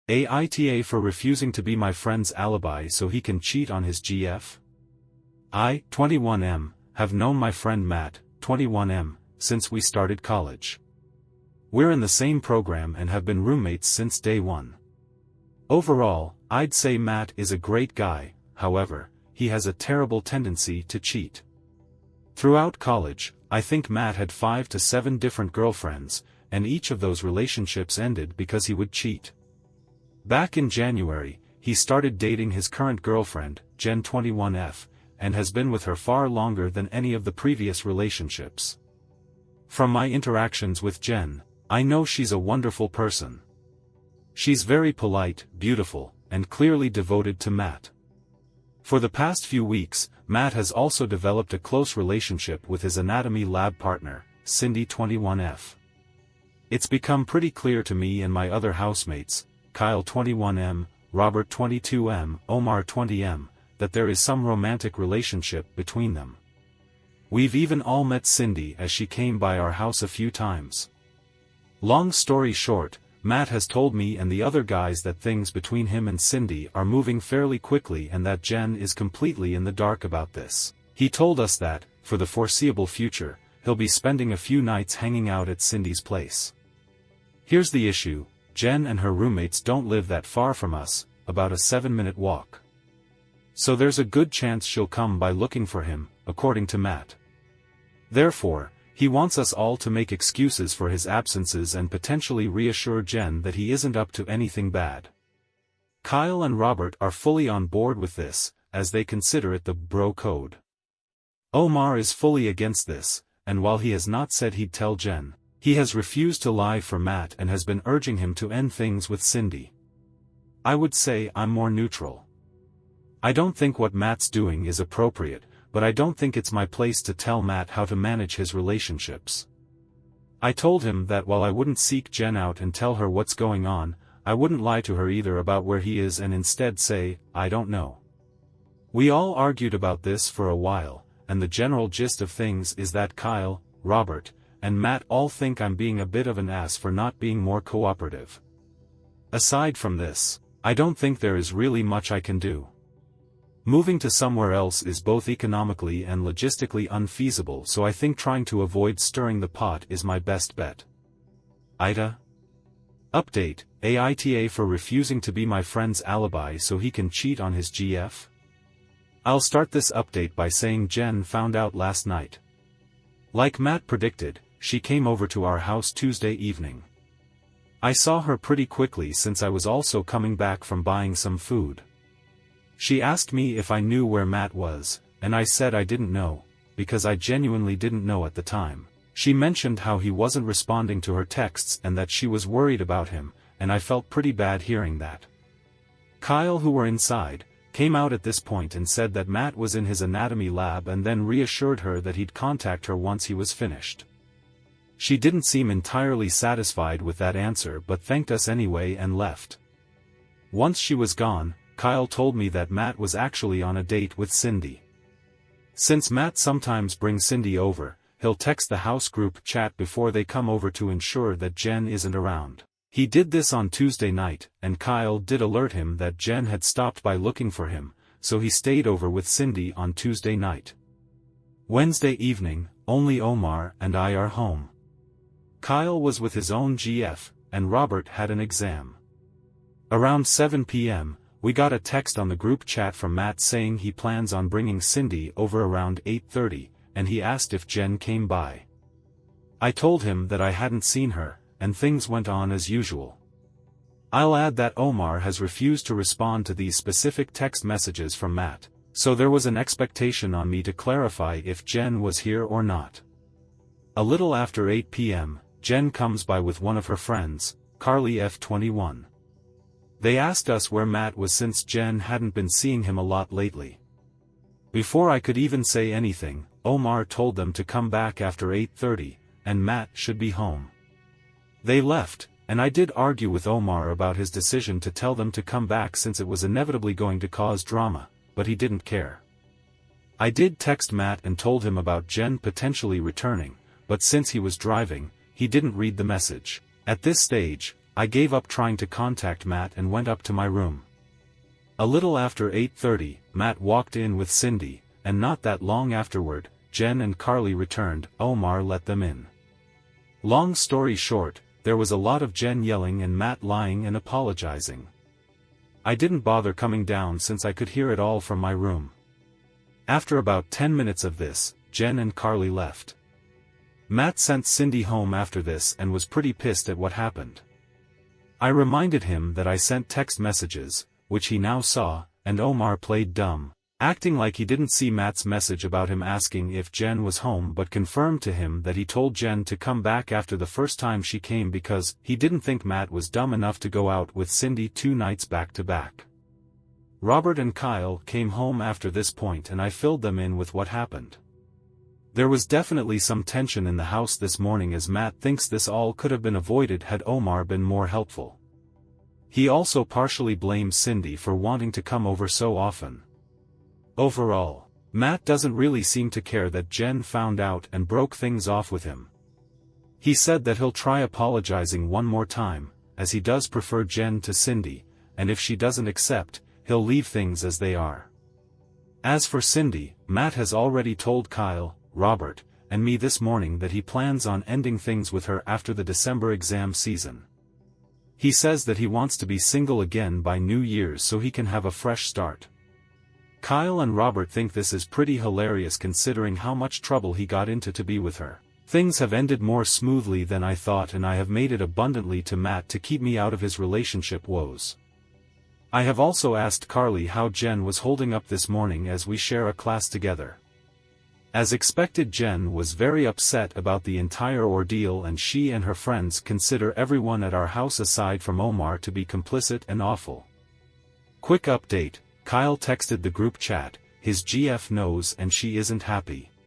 AITA for refusing to be my friend's alibi so he can cheat on his GF? I, 21M, have known my friend Matt, 21M, since we started college. We're in the same program and have been roommates since day one. Overall, I'd say Matt is a great guy, however, he has a terrible tendency to cheat. Throughout college, I think Matt had 5 to 7 different girlfriends, and each of those relationships ended because he would cheat. Back in January, he started dating his current girlfriend, Jen 21F, and has been with her far longer than any of the previous relationships. From my interactions with Jen, I know she's a wonderful person. She's very polite, beautiful, and clearly devoted to Matt. For the past few weeks, Matt has also developed a close relationship with his anatomy lab partner, Cindy 21F. It's become pretty clear to me and my other housemates, Kyle 21M, Robert 22M, Omar 20M, that there is some romantic relationship between them. We've even all met Cindy as she came by our house a few times. Long story short, Matt has told me and the other guys that things between him and Cindy are moving fairly quickly and that Jen is completely in the dark about this. He told us that, for the foreseeable future, he'll be spending a few nights hanging out at Cindy's place. Here's the issue, Jen and her roommates don't live that far from us, about a 7-minute walk. So there's a good chance she'll come by looking for him, according to Matt. Therefore, he wants us all to make excuses for his absences and potentially reassure Jen that he isn't up to anything bad. Kyle and Robert are fully on board with this, as they consider it the bro code. Omar is fully against this, and while he has not said he'd tell Jen, he has refused to lie for Matt and has been urging him to end things with Cindy. I would say I'm more neutral. I don't think what Matt's doing is appropriate, but I don't think it's my place to tell Matt how to manage his relationships. I told him that while I wouldn't seek Jen out and tell her what's going on, I wouldn't lie to her either about where he is and instead say, I don't know. We all argued about this for a while, and the general gist of things is that Kyle, Robert, and Matt all think I'm being a bit of an ass for not being more cooperative. Aside from this, I don't think there is really much I can do. Moving to somewhere else is both economically and logistically unfeasible, so I think trying to avoid stirring the pot is my best bet. AITA? Update, AITA for refusing to be my friend's alibi so he can cheat on his GF? I'll start this update by saying Jen found out last night. Like Matt predicted, she came over to our house Tuesday evening. I saw her pretty quickly since I was also coming back from buying some food. She asked me if I knew where Matt was, and I said I didn't know, because I genuinely didn't know at the time. She mentioned how he wasn't responding to her texts and that she was worried about him, and I felt pretty bad hearing that. Kyle, who were inside, came out at this point and said that Matt was in his anatomy lab and then reassured her that he'd contact her once he was finished. She didn't seem entirely satisfied with that answer but thanked us anyway and left. Once she was gone, Kyle told me that Matt was actually on a date with Cindy. Since Matt sometimes brings Cindy over, he'll text the house group chat before they come over to ensure that Jen isn't around. He did this on Tuesday night, and Kyle did alert him that Jen had stopped by looking for him, so he stayed over with Cindy on Tuesday night. Wednesday evening, only Omar and I are home. Kyle was with his own GF, and Robert had an exam. Around 7 p.m., we got a text on the group chat from Matt saying he plans on bringing Cindy over around 8:30, and he asked if Jen came by. I told him that I hadn't seen her, and things went on as usual. I'll add that Omar has refused to respond to these specific text messages from Matt, so there was an expectation on me to clarify if Jen was here or not. A little after 8 p.m., Jen comes by with one of her friends, Carly F21. They asked us where Matt was since Jen hadn't been seeing him a lot lately. Before I could even say anything, Omar told them to come back after 8:30, and Matt should be home. They left, and I did argue with Omar about his decision to tell them to come back since it was inevitably going to cause drama, but he didn't care. I did text Matt and told him about Jen potentially returning, but since he was driving, he didn't read the message. At this stage, I gave up trying to contact Matt and went up to my room. A little after 8:30, Matt walked in with Cindy, and not that long afterward, Jen and Carly returned. Omar let them in. Long story short, there was a lot of Jen yelling and Matt lying and apologizing. I didn't bother coming down since I could hear it all from my room. After about 10 minutes of this, Jen and Carly left. Matt sent Cindy home after this and was pretty pissed at what happened. I reminded him that I sent text messages, which he now saw, and Omar played dumb, acting like he didn't see Matt's message about him asking if Jen was home, but confirmed to him that he told Jen to come back after the first time she came because he didn't think Matt was dumb enough to go out with Cindy 2 nights back to back. Robert and Kyle came home after this point and I filled them in with what happened. There was definitely some tension in the house this morning, as Matt thinks this all could have been avoided had Omar been more helpful. He also partially blames Cindy for wanting to come over so often. Overall, Matt doesn't really seem to care that Jen found out and broke things off with him. He said that he'll try apologizing one more time, as he does prefer Jen to Cindy, and if she doesn't accept, he'll leave things as they are. As for Cindy, Matt has already told Kyle, Robert, and me this morning that he plans on ending things with her after the December exam season. He says that he wants to be single again by New Year's so he can have a fresh start. Kyle and Robert think this is pretty hilarious considering how much trouble he got into to be with her. Things have ended more smoothly than I thought, and I have made it abundantly to Matt to keep me out of his relationship woes. I have also asked Carly how Jen was holding up this morning as we share a class together. As expected, Jen was very upset about the entire ordeal, and she and her friends consider everyone at our house aside from Omar to be complicit and awful. Quick update, Kyle texted the group chat, his GF knows and she isn't happy.